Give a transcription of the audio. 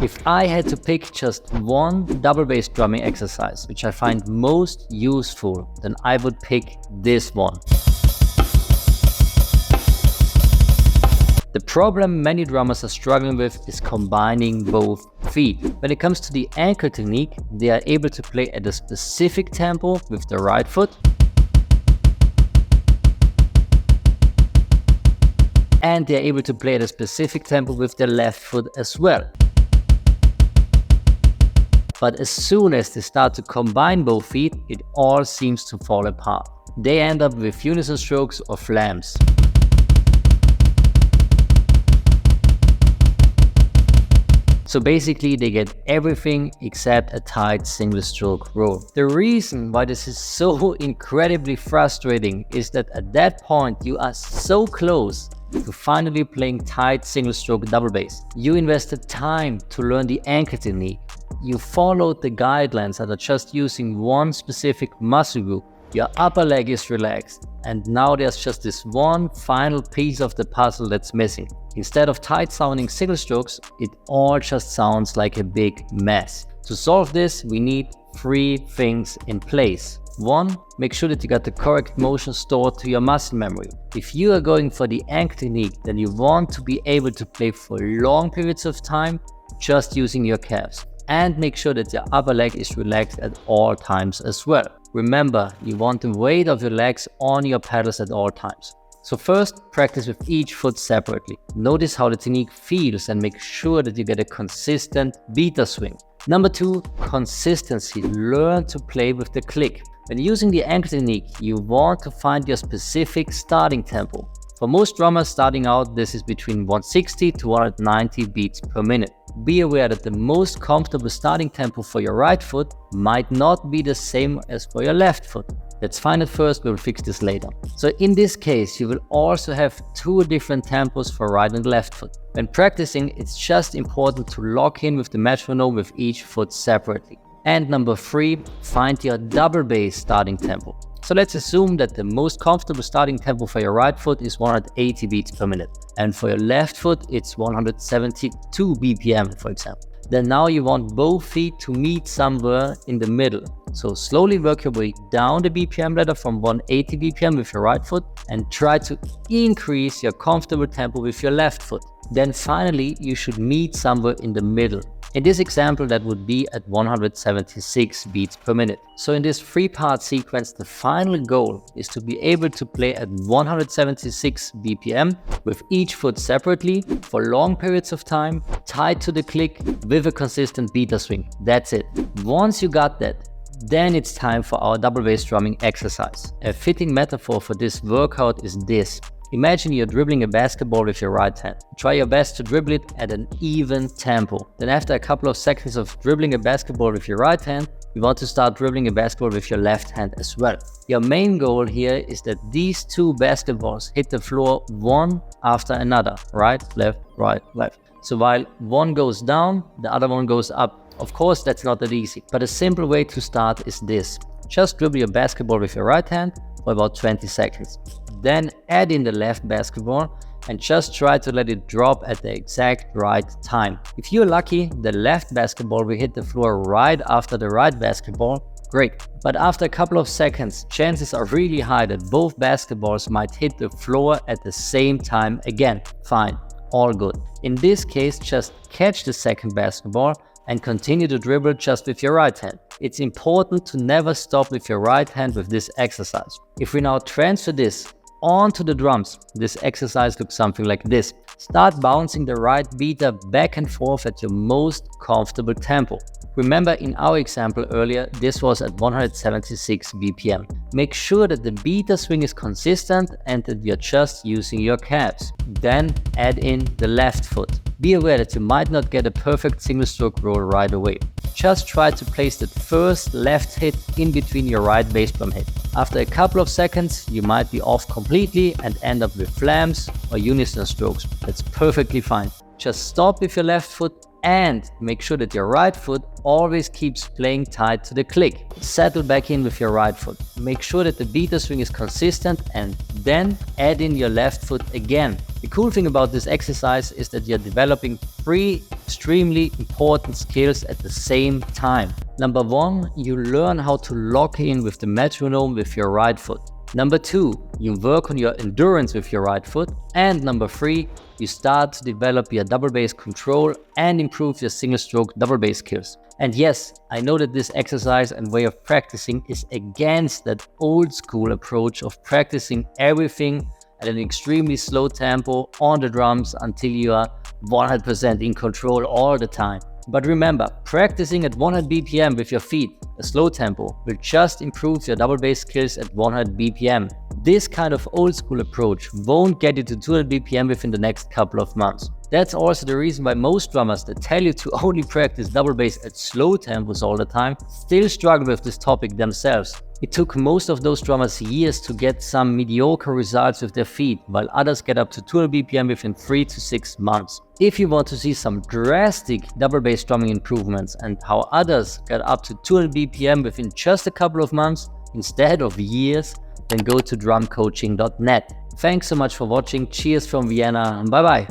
If I had to pick just one double bass drumming exercise which I find most useful, then I would pick this one. The problem many drummers are struggling with is combining both feet. When it comes to the ankle technique, they are able to play at a specific tempo with the right foot and they are able to play at a specific tempo with the left foot as well. But as soon as they start to combine both feet, it all seems to fall apart. They end up with unison strokes or flams. So basically they get everything except a tight single stroke roll. The reason why this is so incredibly frustrating is that at that point you are so close to finally playing tight single stroke double bass. You invested time to learn the ankle technique. You followed the guidelines that are just using one specific muscle group. Your upper leg is relaxed, and now there's just this one final piece of the puzzle that's missing. Instead of tight sounding single strokes, it all just sounds like a big mess. To solve this, we need 3 things in place. 1, make sure that you got the correct motion stored to your muscle memory. If you are going for the ankle technique, then you want to be able to play for long periods of time just using your calves. And make sure that your upper leg is relaxed at all times as well. Remember, you want the weight of your legs on your pedals at all times. So first, practice with each foot separately. Notice how the technique feels and make sure that you get a consistent beta swing. Number 2, consistency. Learn to play with the click. When using the ankle technique, you want to find your specific starting tempo. For most drummers starting out, this is between 160 to 190 beats per minute. Be aware that the most comfortable starting tempo for your right foot might not be the same as for your left foot. Let's find it first, we'll fix this later. So in this case, you will also have 2 different tempos for right and left foot. When practicing, it's just important to lock in with the metronome with each foot separately. And number 3, find your double bass starting tempo. So let's assume that the most comfortable starting tempo for your right foot is 180 beats per minute. And for your left foot, it's 172 BPM, for example. Then now you want both feet to meet somewhere in the middle. So slowly work your way down the BPM ladder from 180 BPM with your right foot and try to increase your comfortable tempo with your left foot. Then finally, you should meet somewhere in the middle. In this example, that would be at 176 beats per minute. So in this 3-part sequence, the final goal is to be able to play at 176 BPM with each foot separately for long periods of time, tied to the click with a consistent beta swing. That's it. Once you got that, then it's time for our double bass drumming exercise. A fitting metaphor for this workout is this. Imagine you're dribbling a basketball with your right hand. Try your best to dribble it at an even tempo. Then after a couple of seconds of dribbling a basketball with your right hand, you want to start dribbling a basketball with your left hand as well. Your main goal here is that these 2 basketballs hit the floor one after another. Right, left, right, left. So while one goes down, the other one goes up. Of course, that's not that easy, but a simple way to start is this. Just dribble your basketball with your right hand for about 20 seconds. Then add in the left basketball and just try to let it drop at the exact right time. If you're lucky, the left basketball will hit the floor right after the right basketball. Great. But after a couple of seconds, chances are really high that both basketballs might hit the floor at the same time again. Fine, all good. In this case, just catch the second basketball and continue to dribble just with your right hand. It's important to never stop with your right hand with this exercise. If we now transfer this onto the drums, this exercise looks something like this. Start bouncing the right beta back and forth at your most comfortable tempo. Remember, in our example earlier, this was at 176 BPM. Make sure that the beta swing is consistent and that you're just using your calves. Then add in the left foot. Be aware that you might not get a perfect single stroke roll right away. Just try to place that first left hit in between your right bass drum hit. After a couple of seconds, you might be off completely and end up with flams or unison strokes. That's perfectly fine. Just stop with your left foot And make sure that your right foot always keeps playing tight to the click. Settle back in with your right foot. Make sure that the beta swing is consistent and then add in your left foot again. The cool thing about this exercise is that you're developing 3 extremely important skills at the same time. Number 1, you learn how to lock in with the metronome with your right foot. Number 2, you work on your endurance with your right foot. And number 3, you start to develop your double bass control and improve your single stroke double bass skills. And yes, I know that this exercise and way of practicing is against that old school approach of practicing everything at an extremely slow tempo on the drums until you are 100% in control all the time. But remember, practicing at 100 BPM with your feet, a slow tempo, will just improve your double bass skills at 100 BPM. This kind of old school approach won't get you to 200 BPM within the next couple of months. That's also the reason why most drummers that tell you to only practice double bass at slow tempos all the time still struggle with this topic themselves. It took most of those drummers years to get some mediocre results with their feet, while others get up to 200 BPM within 3 to 6 months. If you want to see some drastic double bass drumming improvements and how others got up to 200 BPM within just a couple of months instead of years, then go to drumcoaching.net. Thanks so much for watching. Cheers from Vienna and bye bye.